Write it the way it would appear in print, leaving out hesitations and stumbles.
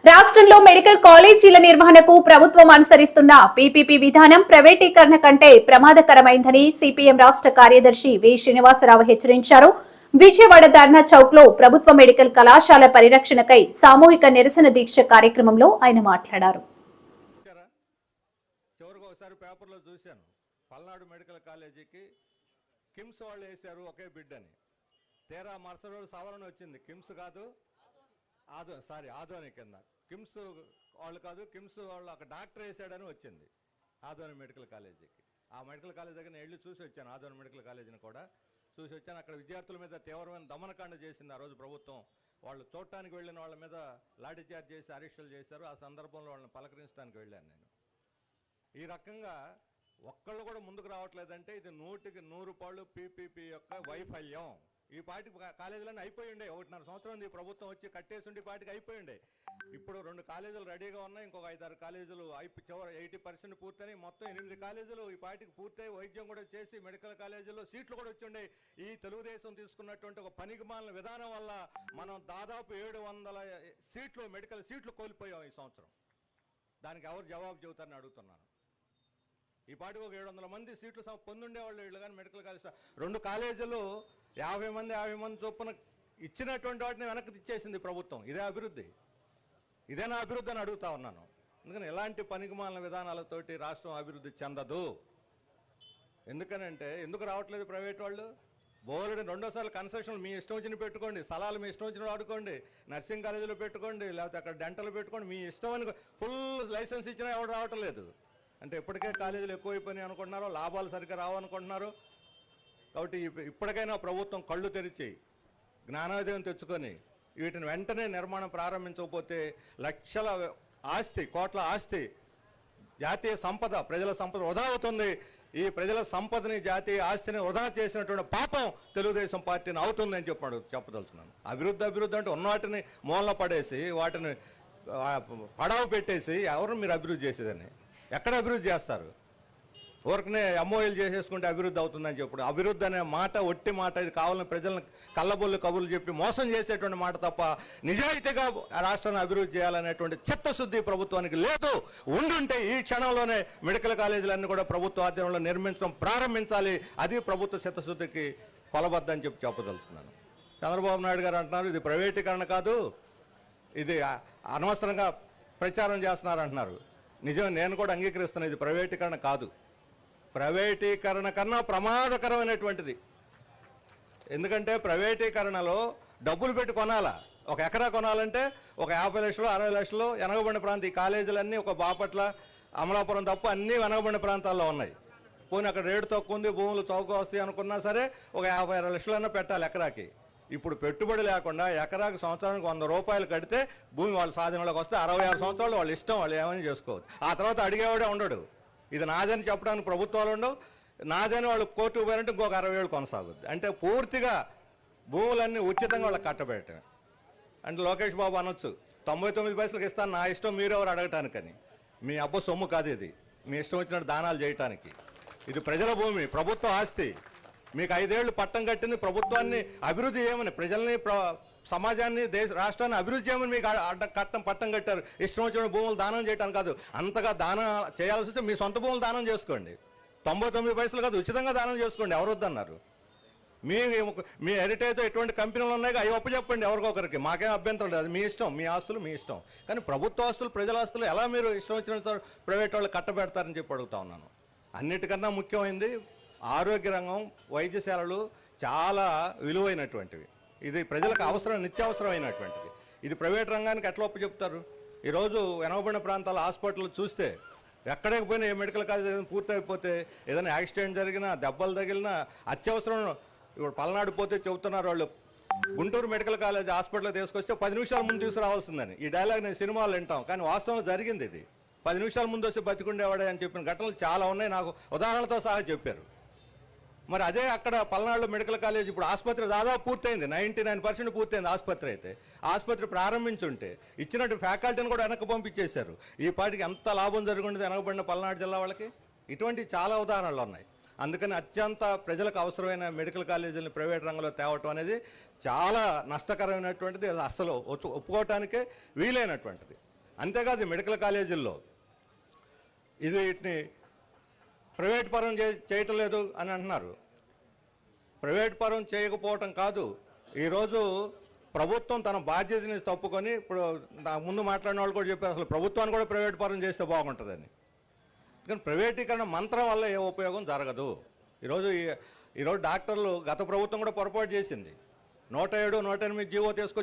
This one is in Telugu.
రాష్ట్రంలో మెడికల్ కాలేజీల నిర్వహణకు ప్రభుత్వం అనుసరిస్తున్న పీపీపీ విధానం ప్రైవేటీకరణ కంటే ప్రమాదకరమైందని సిపిఎం రాష్ట్ర కార్యదర్శి వి శ్రీనివాసరావు హెచ్చరించారు. విజయవాడ ధర్నా చౌక్ లో ప్రభుత్వ మెడికల్ కళాశాల పరిరక్షణకై సామూహిక నిరసన దీక్ష కార్యక్రమంలో ఆయన మాట్లాడారు. ఆదోని కింద కిమ్స్ వాళ్ళు కాదు, కిమ్స్ వాళ్ళు ఒక డాక్టర్ వేసాడని వచ్చింది ఆదోని మెడికల్ కాలేజీకి. ఆ మెడికల్ కాలేజ్ దగ్గర నేను వెళ్ళి చూసి వచ్చాను. ఆదోని మెడికల్ కాలేజీని కూడా చూసి వచ్చాను. అక్కడ విద్యార్థుల మీద తీవ్రమైన దమనకాండ చేసింది ఆ రోజు ప్రభుత్వం. వాళ్ళు చూడటానికి వెళ్ళిన వాళ్ళ మీద లాఠీ చార్జ్ చేసి అరెస్టులు చేశారు. ఆ సందర్భంలో వాళ్ళని పలకరించడానికి వెళ్ళాను నేను. ఈ రకంగా ఒక్కళ్ళు కూడా ముందుకు రావట్లేదంటే ఇది 100కి 100 పాళ్ళు పీపీపీ యొక్క వైఫల్యం. ఈ పాటికి కాలేజీలన్నీ అయిపోయి ఉండే. 1.5 సంవత్సరం ఈ ప్రభుత్వం వచ్చి కట్టేసి పాటికి అయిపోయి ఉండే. ఇప్పుడు 2 కాలేజీలు రెడీగా ఉన్నాయి. ఇంకొక 5-6 కాలేజీలు 80% పూర్తయి మొత్తం 8 కాలేజీలు ఈ పాటికి పూర్తయి వైద్యం కూడా చేసి మెడికల్ కాలేజీలో సీట్లు కూడా వచ్చి ఉండే. ఈ తెలుగుదేశం తీసుకున్నటువంటి ఒక పనికిమాలిన విధానం వల్ల మనం దాదాపు 700 సీట్లు మెడికల్ సీట్లు కోల్పోయాం ఈ సంవత్సరం. దానికి ఎవరు జవాబు చెబుతారని అడుగుతున్నాను. ఈ పాటికి ఒక 700 మంది సీట్లు పొందుండేవాళ్ళు వీళ్ళు. కానీ మెడికల్ కాలేజ్ 2 కాలేజీలు 50 మంది చొప్పున ఇచ్చినటువంటి వాటిని వెనక్కి తెచ్చేసింది ప్రభుత్వం. ఇదే అభివృద్ధి? ఇదేనా అభివృద్ధి అని అడుగుతా ఉన్నాను. ఎందుకని ఇలాంటి పనికిమాలిన విధానాలతోటి రాష్ట్రం అభివృద్ధి చెందదు. ఎందుకనంటే ఎందుకు రావట్లేదు ప్రైవేట్ వాళ్ళు? బోర్డు 2 సార్లు కన్సెషన్లు మీ ఇష్టం వచ్చిన పెట్టుకోండి, స్థలాలు మీ ఇష్టం వచ్చిన వాడుకోండి, నర్సింగ్ కాలేజీలో పెట్టుకోండి, లేకపోతే అక్కడ డెంటల్ పెట్టుకోండి, మీ ఇష్టం అని ఫుల్ లైసెన్స్ ఇచ్చినా ఎవరు రావటం లేదు. అంటే ఇప్పటికే కాలేజీలు ఎక్కువైపోయినాయి అనుకుంటున్నారు, లాభాలు సరిగ్గా రావనుకుంటున్నారు. కాబట్టి ఇప్పటికైనా ప్రభుత్వం కళ్ళు తెరిచి జ్ఞానోదయం తెచ్చుకొని వీటిని వెంటనే నిర్మాణం ప్రారంభించకపోతే లక్షల ఆస్తి, కోట్ల ఆస్తి, జాతీయ సంపద, ప్రజల సంపద వృధా అవుతుంది. ఈ ప్రజల సంపదని, జాతీయ ఆస్తిని వృధా చేసినటువంటి పాపం తెలుగుదేశం పార్టీని అవుతుందని చెప్పదలుచున్నాను. అభివృద్ధి అంటే ఉన్న వాటిని మూలన పడేసి వాటిని పడవ పెట్టేసి ఎవరు మీరు అభివృద్ధి చేసేదని ఎక్కడ అభివృద్ధి చేస్తారు? ఊరికనే ఎంఓఎల్ చేసేసుకుంటే అభివృద్ధి అవుతుందని చెప్పుడు. అభివృద్ధి అనే మాట ఒట్టి మాట. ఇది కావాలని ప్రజలను కళ్ళబొల్లు కబుర్లు చెప్పి మోసం చేసేటువంటి మాట తప్ప నిజాయితీగా రాష్ట్రాన్ని అభివృద్ధి చేయాలనేటువంటి చిత్తశుద్ధి ప్రభుత్వానికి లేదు. ఉండుంటే ఈ క్షణంలోనే మెడికల్ కాలేజీలన్నీ కూడా ప్రభుత్వ ఆధ్వర్యంలో నిర్మించడం ప్రారంభించాలి. అది ప్రభుత్వ చిత్తశుద్ధికి కొలబద్దని చెప్పదలుచుకున్నాను. చంద్రబాబు నాయుడు గారు అంటున్నారు ఇది ప్రైవేటీకరణ కాదు, ఇది అనవసరంగా ప్రచారం చేస్తున్నారు అంటున్నారు. నిజమే, నేను కూడా అంగీకరిస్తున్నాను. ఇది ప్రైవేటీకరణ కాదు, ప్రైవేటీకరణ కన్నా ప్రమాదకరమైనటువంటిది. ఎందుకంటే ప్రైవేటీకరణలో డబ్బులు పెట్టి కొనాలా. ఒక ఎకరా కొనాలంటే ఒక 50 లక్షలు 60 లక్షలు. వెనకబడిన ప్రాంతం ఈ కాలేజీలన్నీ ఒక బాపట్ల, అమలాపురం తప్ప అన్నీ వెనకబడిన ప్రాంతాల్లో ఉన్నాయి. పోనీ అక్కడ రేటు తక్కువ ఉంది, భూములు చౌక వస్తాయి అనుకున్నా సరే ఒక 50-60 లక్షలన్నా పెట్టాలి ఎకరాకి. ఇప్పుడు పెట్టుబడి లేకుండా ఎకరాకి సంవత్సరానికి 100 రూపాయలు కడితే భూమి వాళ్ళ సాధనలోకి వస్తే 66 సంవత్సరాలు వాళ్ళు ఇష్టం, వాళ్ళు ఏమని చేసుకోవచ్చు. ఆ తర్వాత అడిగేవాడే ఉండడు. ఇది నాదని చెప్పడానికి ప్రభుత్వాలు ఉండవు. నాదని వాళ్ళు కోర్టుకు పోయారంటే ఇంకొక 60 ఏళ్ళు కొనసాగుద్ది. అంటే పూర్తిగా భూములన్నీ ఉచితంగా వాళ్ళకి కట్టబెట్టమే. అంటే లోకేష్ బాబు అనొచ్చు 99 పైసలకు ఇస్తాను, నా ఇష్టం, మీరెవరు అడగటానికని. మీ అబ్బ సొమ్ము కాదు ఇది, మీ ఇష్టం వచ్చినట్టు దానాలు చేయటానికి. ఇది ప్రజల భూమి, ప్రభుత్వ ఆస్తి. మీకు 5 ఏళ్ళు పట్టం కట్టింది ప్రభుత్వాన్ని అభివృద్ధి చేయమని, ప్రజల్ని, సమాజాన్ని, రాష్ట్రాన్ని అభివృద్ధి చేయమని మీకు పట్టం కట్టారు. ఇష్టం వచ్చిన భూములు దానం చేయడానికి కాదు. అంతగా దానం చేయాల్సి వస్తే మీ సొంత భూములు దానం చేసుకోండి. 99 పైసలు కాదు, ఉచితంగా దానం చేసుకోండి. ఎవరు వద్దన్నారు? మీ హెరిటేజ్తో ఎటువంటి కంపెనీలు ఉన్నాయి అవి ఒప్పచెప్పండి ఎవరికొకరికి, మాకేం అభ్యంతరం లేదు. అది మీ ఇష్టం, మీ ఆస్తులు మీ ఇష్టం. కానీ ప్రభుత్వ ఆస్తులు, ప్రజల ఆస్తులు ఎలా మీరు ఇష్టం వచ్చిన ప్రైవేట్ వాళ్ళు కట్టబెడతారని చెప్పి అడుగుతా ఉన్నాను. అన్నిటికన్నా ముఖ్యమైనది ఆరోగ్య రంగం, వైద్యశాలలు చాలా విలువైనటువంటివి. ఇది ప్రజలకు అవసరం, నిత్యావసరమైనటువంటిది. ఇది ప్రైవేట్ రంగానికి ఎట్లా ఒప్పచెప్తారు? ఈరోజు వెనకబడిన ప్రాంతాల హాస్పిటల్ చూస్తే ఎక్కడికి పోయినా ఏ మెడికల్ కాలేజ్ పూర్తయిపోతే ఏదైనా యాక్సిడెంట్ జరిగినా, దెబ్బలు తగిలినా, అత్యవసరం ఇప్పుడు పల్నాడు పోతే చెబుతున్నారు వాళ్ళు గుంటూరు మెడికల్ కాలేజ్ హాస్పిటల్ తీసుకొస్తే 10 నిమిషాల ముందు తీసుకురావాల్సిందని. ఈ డైలాగ్ నేను సినిమాలు వింటాం, కానీ వాస్తవంలో జరిగింది ఇది. 10 నిమిషాల ముందు వస్తే బతికుండేవాడే అని చెప్పిన ఘటనలు చాలా ఉన్నాయి. నాకు ఉదాహరణలతో సహా చెప్పారు. మరి అదే అక్కడ పల్నాడులో మెడికల్ కాలేజ్ ఇప్పుడు ఆసుపత్రి దాదాపు పూర్తయింది, 99% పూర్తయింది ఆసుపత్రి. అయితే ఆసుపత్రి ప్రారంభించుంటే ఇచ్చినట్టు ఫ్యాకల్టీని కూడా వెనక్కి పంపించేశారు. ఈ పాటికి ఎంత లాభం జరుగుండేది వెనకబడిన పల్నాడు జిల్లా వాళ్ళకి. ఇటువంటి చాలా ఉదాహరణలు ఉన్నాయి. అందుకని అత్యంత ప్రజలకు అవసరమైన మెడికల్ కాలేజీలను ప్రైవేట్ రంగంలో తేవటం అనేది చాలా నష్టకరమైనటువంటిది, అసలు ఒప్పుకోవటానికే వీలైనటువంటిది. అంతేకాదు మెడికల్ కాలేజీల్లో ఇది వీటిని ప్రైవేట్ పరం చేయటం లేదు అని అంటున్నారు. ప్రైవేట్ పరం చేయకపోవటం కాదు, ఈరోజు ప్రభుత్వం తన బాధ్యతని తప్పుకొని, ఇప్పుడు ముందు మాట్లాడిన వాళ్ళు కూడా చెప్పారు అసలు ప్రభుత్వాన్ని కూడా ప్రైవేట్ పరం చేస్తే బాగుంటుందని. కానీ ప్రైవేటీకరణ మంత్రం వల్ల ఏ ఉపయోగం జరగదు. ఈరోజు డాక్టర్లు గత ప్రభుత్వం కూడా పొరపాటు చేసింది. 107, 108 జీవో తీసుకొచ్చి